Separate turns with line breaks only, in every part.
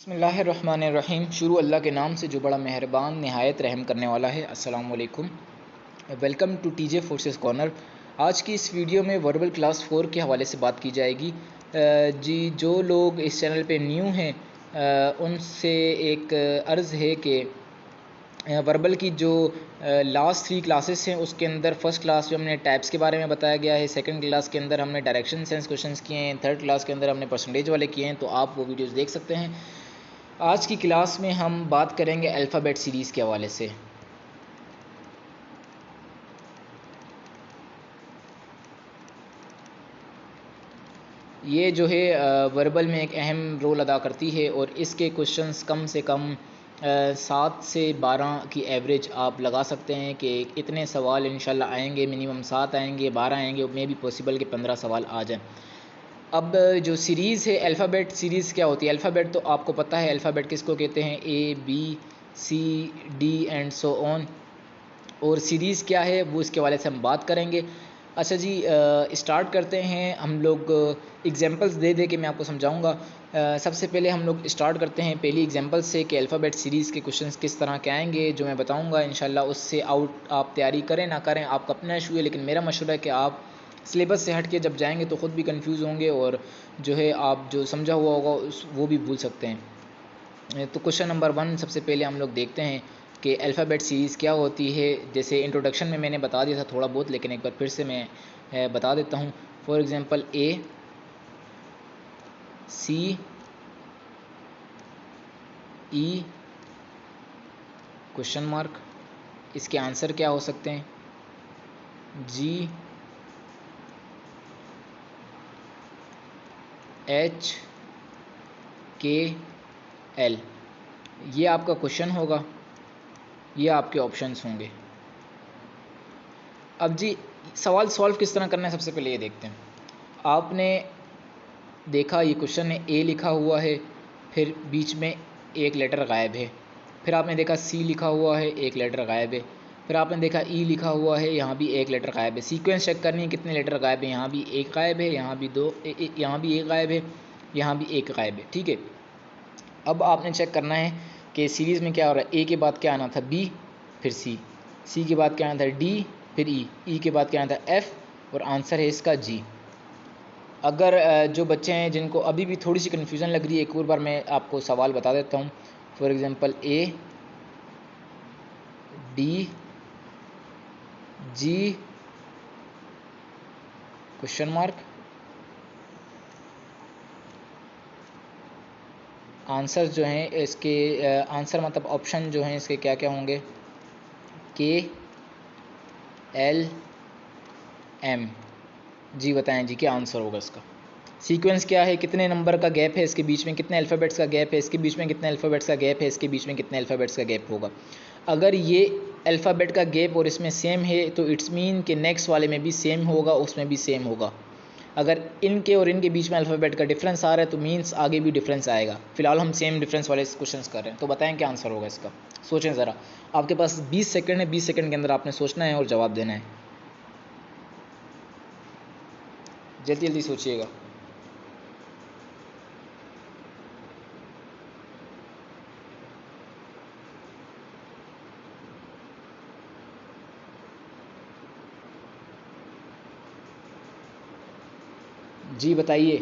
बिस्मिल्लाहिर्रहमानिर्रहीम। शुरू अल्लाह के नाम से जो बड़ा मेहरबान नहायत रहम करने वाला है। अस्सलाम वालेकुम, welcome to TJ forces corner. आज की इस वीडियो में वर्बल क्लास 4 के हवाले से बात की जाएगी। जी, जो लोग इस चैनल पे न्यू हैं उनसे एक अर्ज़ है कि वर्बल की जो लास्ट 3 क्लासेस हैं उसके अंदर फ़र्स्ट क्लास में हमने टाइप्स के बारे में बताया गया है, सेकंड क्लास के अंदर हमने डायरेक्शन सेंस क्वेश्चंस किए हैं, थर्ड क्लास के अंदर हमने परसेंटेज वाले किए हैं, तो आप वो वीडियोस देख सकते हैं। आज की क्लास में हम बात करेंगे अल्फ़ाबेट सीरीज़ के हवाले से। ये जो है वर्बल में एक अहम रोल अदा करती है और इसके क्वेश्चंस कम से कम 7 से 12 की एवरेज आप लगा सकते हैं कि इतने सवाल इंशाल्लाह आएंगे। मिनिमम 7 आएंगे, 12 आएंगे, मे भी पॉसिबल कि 15 सवाल आ जाएं। अब जो सीरीज़ है अल्फ़ाबेट सीरीज़ क्या होती है? अल्फ़ाबेट तो आपको पता है, अल्फ़ाबेट किसको कहते हैं? A B C D and so on. और सीरीज़ क्या है वो इसके हवाले से हम बात करेंगे। अच्छा जी, स्टार्ट करते हैं। हम लोग एग्जांपल्स दे दे के मैं आपको समझाऊंगा। सबसे पहले हम लोग स्टार्ट करते हैं पहली एग्जांपल से कि अल्फ़ाबेट सीरीज़ के क्वेश्चंस किस तरह के आएंगे, जो मैं बताऊंगा इंशाल्लाह। उससे आउट आप तैयारी करें ना करें आपका अपना इशू है, लेकिन मेरा मशवरा है कि आप सिलेबस से हट के जब जाएंगे तो ख़ुद भी कंफ्यूज होंगे और जो है आप जो समझा हुआ होगा वो भी भूल सकते हैं। तो क्वेश्चन नंबर 1 सबसे पहले हम लोग देखते हैं कि अल्फ़ाबेट सीरीज़ क्या होती है। जैसे इंट्रोडक्शन में मैंने बता दिया था थोड़ा बहुत, लेकिन एक बार फिर से मैं बता देता हूँ। For example A C E question mark, इसके आंसर क्या हो सकते हैं? जी एच के एल, ये आपका क्वेश्चन होगा, ये आपके ऑप्शंस होंगे। अब जी सवाल सॉल्व किस तरह करना है सबसे पहले ये देखते हैं। आपने देखा ये क्वेश्चन में ए लिखा हुआ है, फिर बीच में एक लेटर गायब है। फिर आपने देखा सी लिखा हुआ है, एक लेटर गायब है। फिर आपने देखा ई लिखा हुआ है, यहाँ भी एक लेटर गायब है। सीक्वेंस चेक करनी है कितने लेटर गायब है। यहाँ भी एक गायब है, यहाँ भी यहाँ भी एक गायब है, यहाँ भी एक गायब है। ठीक है, अब आपने चेक करना है कि सीरीज़ में क्या हो रहा है। ए के बाद क्या आना था? बी, फिर सी के बाद क्या आना था? डी, फिर ई के बाद क्या आना था? एफ, और आंसर है इसका जी। अगर जो बच्चे हैं जिनको अभी भी थोड़ी सी कन्फ्यूज़न लग रही है, एक और बार मैं आपको सवाल बता देता हूँ। For example A D G question mark, answer जो हैं इसके आंसर मतलब ऑप्शन जो हैं इसके क्या क्या होंगे? के एल एम। जी बताएं जी क्या आंसर होगा इसका? सीक्वेंस क्या है? कितने नंबर का गैप है इसके बीच में? कितने अल्फ़ाबेट्स का गैप है इसके बीच में? कितने अल्फ़ाबेट्स का गैप है इसके बीच में? कितने अल्फ़ाबेट्स का गैप होगा? अगर ये अल्फ़ाबेट का गैप और इसमें सेम है तो इट्स मीन कि नेक्स्ट वाले में भी सेम होगा, उसमें भी सेम होगा। अगर इनके और इनके बीच में अल्फ़ाबेट का डिफरेंस आ रहा है तो मीन्स आगे भी डिफरेंस आएगा। फिलहाल हम सेम डिफरेंस वाले क्वेश्चन कर रहे हैं, तो बताएं क्या आंसर होगा इसका? सोचें ज़रा। आपके पास 20 सेकंड है, 20 सेकंड के अंदर आपने सोचना है और जवाब देना है। जल्दी जल्दी सोचिएगा। जी बताइए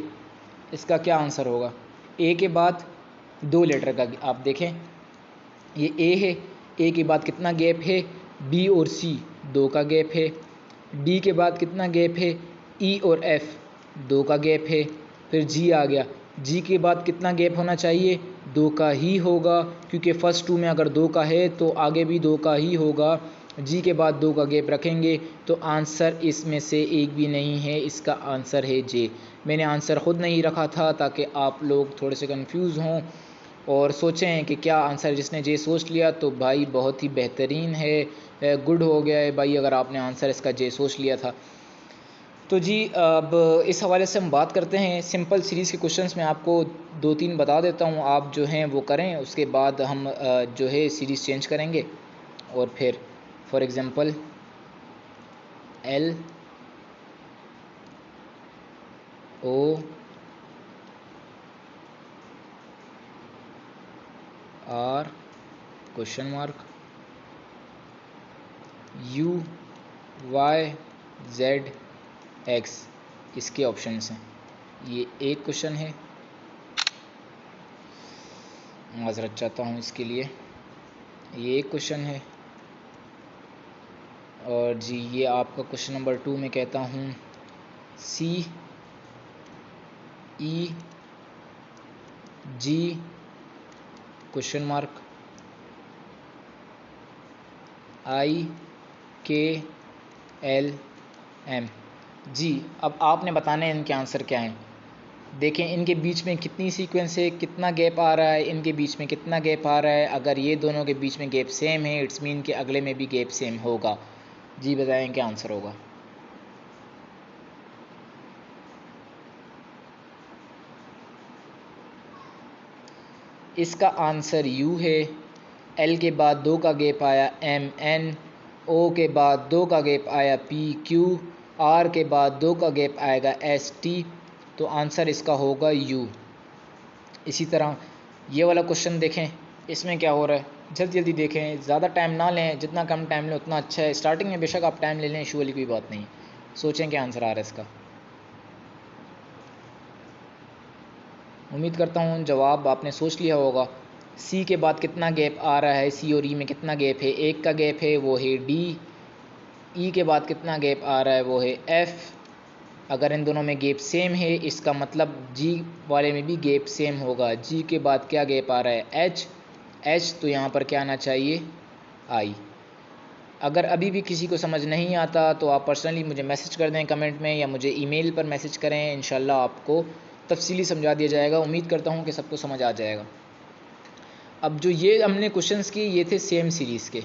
इसका क्या आंसर होगा? ए के बाद 2 लेटर का आप देखें, ये ए है, ए के बाद कितना गैप है? बी और सी 2 का गैप है। डी के बाद कितना गैप है? ई और एफ 2 का गैप है। फिर जी आ गया, जी के बाद कितना गैप होना चाहिए? 2 का ही होगा, क्योंकि फर्स्ट 2 में अगर 2 का है तो आगे भी 2 का ही होगा। जी के बाद 2 का गैप रखेंगे तो आंसर इसमें से एक भी नहीं है, इसका आंसर है जे। मैंने आंसर ख़ुद नहीं रखा था ताकि आप लोग थोड़े से कंफ्यूज हों और सोचें कि क्या आंसर। जिसने जे सोच लिया तो भाई बहुत ही बेहतरीन है, गुड हो गया है भाई अगर आपने आंसर इसका जे सोच लिया था। तो जी अब इस हवाले से हम बात करते हैं। सिंपल सीरीज़ के क्वेश्चंस मैं आपको 2-3 बता देता हूँ, आप जो हैं वो करें। उसके बाद हम जो है सीरीज़ चेंज करेंगे और फिर for example L O R question mark, U Y Z X इसके ऑप्शंस हैं। ये एक क्वेश्चन है, माजरत चाहता हूँ इसके लिए, ये एक क्वेश्चन है। और जी ये आपका क्वेश्चन नंबर 2 में कहता हूँ सी ई जी क्वेश्चन मार्क आई के एल एम। जी अब आपने बताना है इनके आंसर क्या हैं। देखें इनके बीच में कितनी सीक्वेंस है, कितना गैप आ रहा है, इनके बीच में कितना गैप आ रहा है। अगर ये दोनों के बीच में गैप सेम है इट्स मीन कि अगले में भी गैप सेम होगा। जी बताएं क्या आंसर होगा। इसका आंसर यू है। एल के बाद 2 का गैप आया एम एन, ओ के बाद 2 का गैप आया पी क्यू, आर के बाद 2 का गैप आएगा एस टी। तो आंसर इसका होगा यू। इसी तरह ये वाला क्वेश्चन देखें, इसमें क्या हो रहा है, जल्दी जल्दी देखें, ज़्यादा टाइम ना लें, जितना कम टाइम लें उतना अच्छा है। स्टार्टिंग में बेशक आप टाइम ले लें, इशू वाली कोई बात नहीं। सोचें क्या आंसर आ रहा है इसका। उम्मीद करता हूँ जवाब आपने सोच लिया होगा। सी के बाद कितना गैप आ रहा है, सी और ई में कितना गैप है, 1 का गैप है वो है डी। ई के बाद कितना गैप आ रहा है वो है एफ। अगर इन दोनों में गैप सेम है इसका मतलब जी वाले में भी गैप सेम होगा। जी के बाद क्या गैप आ रहा है एच, एच तो यहाँ पर क्या आना चाहिए आई। अगर अभी भी किसी को समझ नहीं आता तो आप पर्सनली मुझे मैसेज कर दें कमेंट में, या मुझे ईमेल पर मैसेज करें, इंशाल्लाह आपको तफसीली समझा दिया जाएगा। उम्मीद करता हूँ कि सबको समझ आ जाएगा। अब जो ये हमने क्वेश्चंस किए ये थे सेम सीरीज़ के,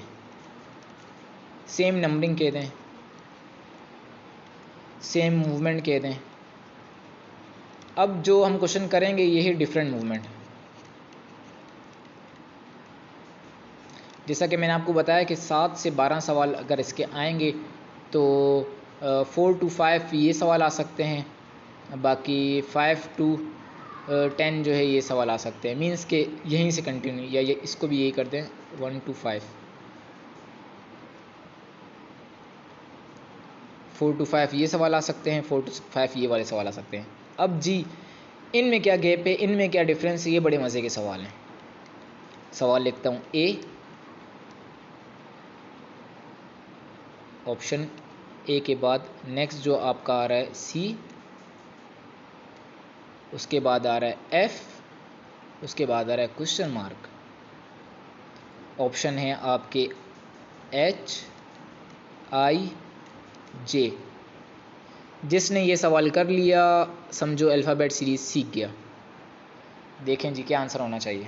सेम नंबरिंग कह दें, सेम मूवमेंट कह दें। अब जो हम क्वेश्चन करेंगे ये है डिफरेंट मूवमेंट। जैसा कि मैंने आपको बताया कि 7 से 12 सवाल अगर इसके आएंगे तो 4 to 5 ये सवाल आ सकते हैं, बाकी 5 to 10 जो है ये सवाल आ सकते हैं। मींस के यहीं से कंटिन्यू, या ये इसको भी यही कर दें 1 to 5, 4 to 5 ये सवाल आ सकते हैं, 4 to 5 ये वाले सवाल आ सकते हैं। अब जी इनमें क्या गैप है, इनमें क्या डिफरेंस है, ये बड़े मज़े के सवाल हैं। सवाल लिखता हूँ ए, ऑप्शन ए के बाद नेक्स्ट जो आपका आ रहा है सी, उसके बाद आ रहा है एफ, उसके बाद आ रहा है क्वेश्चन मार्क। ऑप्शन है आपके एच आई जे। जिसने ये सवाल कर लिया समझो अल्फ़ाबेट सीरीज़ सीख गया। देखें जी क्या आंसर होना चाहिए।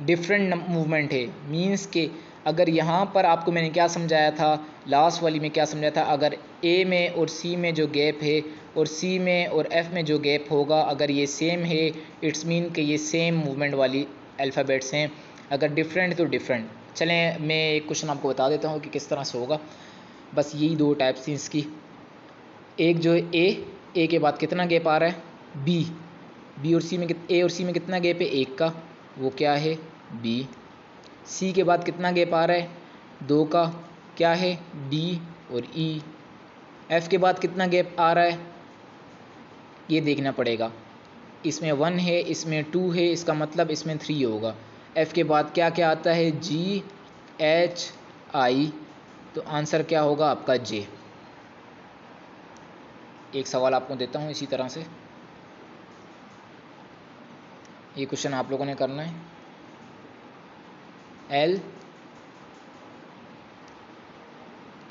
डिफरेंट मूवमेंट है, मींस के अगर यहाँ पर आपको मैंने क्या समझाया था, लास्ट वाली में क्या समझाया था, अगर ए में और सी में जो गैप है और सी में और एफ़ में जो गैप होगा अगर ये सेम है इट्स मीन कि ये सेम मूवमेंट वाली अल्फ़ाबेट्स हैं। अगर डिफरेंट तो डिफरेंट। चलें मैं एक क्वेश्चन आपको बता देता हूँ कि किस तरह से होगा। बस यही 2 टाइप्स हैं इसकी। एक जो है ए के बाद कितना गैप आ रहा है बी और सी में, ए और सी में कितना गैप है 1 का, वो क्या है बी। सी के बाद कितना गैप आ रहा है 2 का, क्या है डी और ई। एफ के बाद कितना गैप आ रहा है ये देखना पड़ेगा। इसमें 1 है, इसमें 2 है, इसका मतलब इसमें 3 होगा। एफ के बाद क्या क्या आता है जी एच आई, तो आंसर क्या होगा आपका जे। एक सवाल आपको देता हूँ इसी तरह से, ये क्वेश्चन आप लोगों ने करना है। L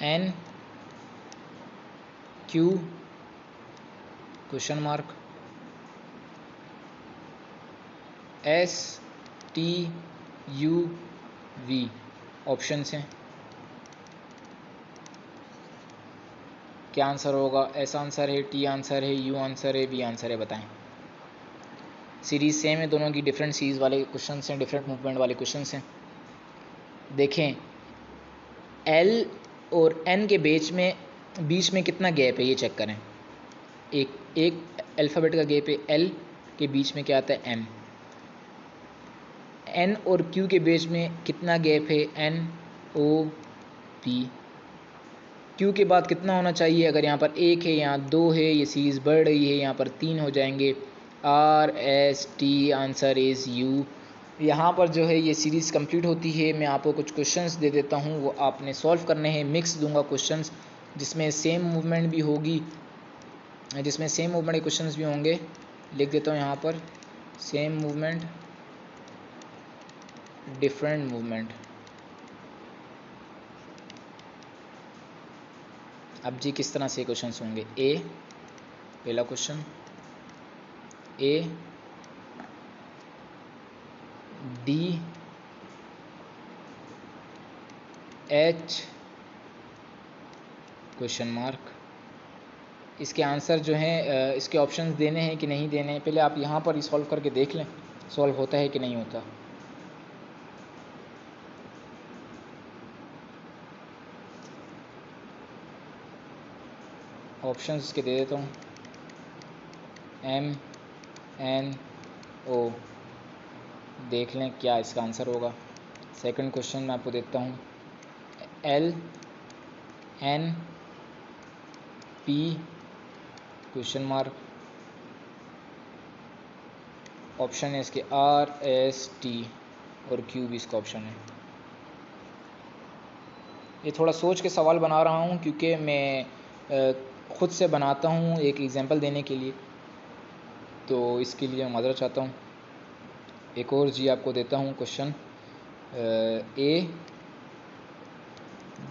N Q question mark S T U V option हैं। क्या आंसर होगा, एस आंसर है, टी आंसर है, यू आंसर है, वी आंसर है, बताएं। सीरीज़ सेम है, दोनों की डिफरेंट सीरीज़ वाले क्वेश्चन हैं, डिफरेंट मूवमेंट वाले क्वेश्चन हैं। देखें एल और एन के बीच में कितना गैप है ये चेक करें। एक अल्फ़ाबेट का गैप है एल के बीच में क्या आता है एम, एन और क्यू के बीच में कितना गैप है, एन ओ पी। क्यू के बाद कितना होना चाहिए, अगर यहाँ पर 1 है, यहाँ 2 है, ये सीरीज़ बढ़ रही है, यहाँ पर 3 हो जाएंगे, are S T, answer is you. यहाँ पर जो है ये सीरीज़ कंप्लीट होती है। मैं आपको कुछ क्वेश्चंस दे देता हूँ, वो आपने सॉल्व करने हैं। मिक्स दूंगा क्वेश्चंस जिसमें सेम मूवमेंट भी होगी, जिसमें सेम मूवमेंट के क्वेश्चंस भी होंगे। लिख देता हूँ यहाँ पर, सेम मूवमेंट डिफरेंट मूवमेंट। अब जी किस तरह से क्वेश्चंस होंगे। ए, पहला question, A D H question mark. इसके आंसर जो हैं, इसके ऑप्शंस देने हैं कि नहीं देने हैं, पहले आप यहाँ पर ही सॉल्व करके देख लें सॉल्व होता है कि नहीं होता। ऑप्शंस इसके दे देता हूँ, एम एन ओ, देख लें क्या इसका आंसर होगा। सेकंड क्वेश्चन मैं आपको देता हूँ, L N P question mark. Option है इसके आर एस टी और क्यू भी इसका ऑप्शन है। ये थोड़ा सोच के सवाल बना रहा हूँ क्योंकि मैं ख़ुद से बनाता हूँ एक एग्जांपल देने के लिए, तो इसके लिए मैं माज़रत चाहता हूँ। एक और जी आपको देता हूँ question, A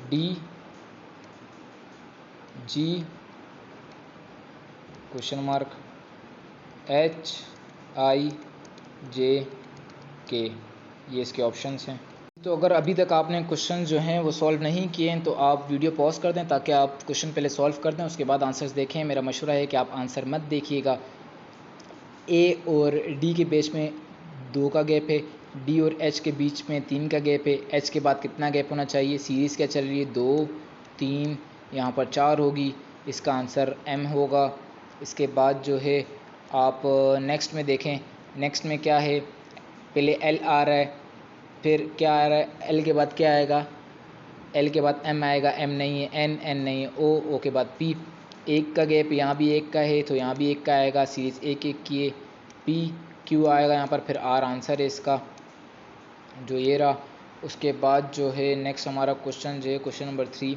D G question mark H I J K, ये इसके ऑप्शंस हैं। तो अगर अभी तक आपने क्वेश्चन जो हैं वो सॉल्व नहीं किए हैं तो आप वीडियो पॉज कर दें ताकि आप क्वेश्चन पहले सॉल्व कर दें, उसके बाद आंसर्स देखें। मेरा मशवरा है कि आप आंसर मत देखिएगा। ए और डी के बीच में 2 का गैप है, डी और एच के बीच में 3 का गैप है। एच के बाद कितना गैप होना चाहिए, सीरीज़ क्या चल रही है, 2 3, यहाँ पर 4 होगी, इसका आंसर एम होगा। इसके बाद जो है आप नेक्स्ट में देखें, नेक्स्ट में क्या है, पहले एल आ रहा है, फिर क्या आ रहा है, एल के बाद क्या आएगा, एल के बाद एम आएगा, एम नहीं है, एन एन नहीं है, ओ के बाद पी। 1 का गैप यहाँ भी 1 का है तो यहाँ भी 1 का आएगा, सीरीज़ 1 1 की है। पी क्यू आएगा यहाँ पर, फिर आर आंसर है इसका जो ये रहा। उसके बाद जो है नेक्स्ट हमारा क्वेश्चन जो है क्वेश्चन नंबर 3,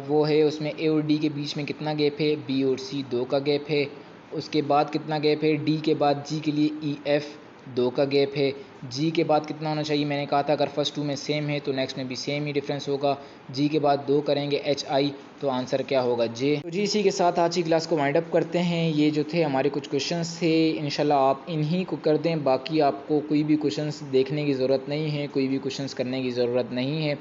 वो है उसमें ए और डी के बीच में कितना गैप है, बी और सी 2 का गैप है। उसके बाद कितना गैप है, डी के बाद जी के लिए ई एफ 2 का गैप है। जी के बाद कितना होना चाहिए, मैंने कहा था अगर फर्स्ट 2 में सेम है तो नेक्स्ट में भी सेम ही डिफरेंस होगा। जी के बाद 2 करेंगे एच आई तो आंसर क्या होगा, जे। तो जी इसी के साथ आज की क्लास को वाइंड अप करते हैं। ये जो थे हमारे कुछ क्वेश्चंस थे, इंशाल्लाह आप इन्हीं को कर दें, बाकी आपको कोई भी क्वेश्चंस देखने की ज़रूरत नहीं है, कोई भी क्वेश्चंस करने की ज़रूरत नहीं है।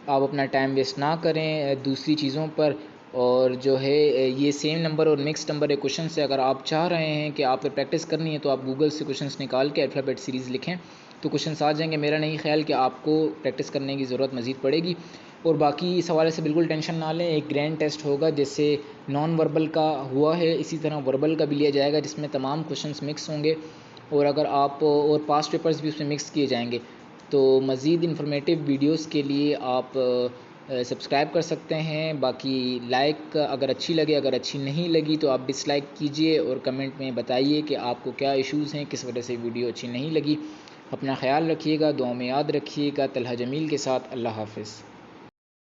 आप अपना टाइम वेस्ट ना करें दूसरी चीज़ों पर। और जो है ये सेम नंबर और मिक्स नंबर एक क्वेश्चन से अगर आप चाह रहे हैं कि आपको प्रैक्टिस करनी है तो आप गूगल से क्वेश्चंस निकाल के अल्फ़ाबेट सीरीज़ लिखें तो क्वेश्चंस आ जाएंगे। मेरा नहीं ख्याल कि आपको प्रैक्टिस करने की ज़रूरत मज़ीद पड़ेगी। और बाकी इस हवाले से बिल्कुल टेंशन ना लें, एक ग्रैंड टेस्ट होगा जैसे नॉन वर्बल का हुआ है, इसी तरह वर्बल का भी लिया जाएगा जिसमें तमाम क्वेश्चंस मिक्स होंगे और अगर आप और पास्ट पेपर्स भी उसमें मिक्स किए जाएंगे। तो मज़ीद इन्फॉर्मेटिव वीडियोस के लिए आप सब्सक्राइब कर सकते हैं। बाकी लाइक अगर अच्छी लगे, अगर अच्छी नहीं लगी तो आप डिसलाइक कीजिए और कमेंट में बताइए कि आपको क्या इश्यूज़ हैं, किस वजह से वीडियो अच्छी नहीं लगी। अपना ख्याल रखिएगा, दुआ में याद रखिएगा। तलहा जमील के साथ, अल्लाह हाफ़िज़।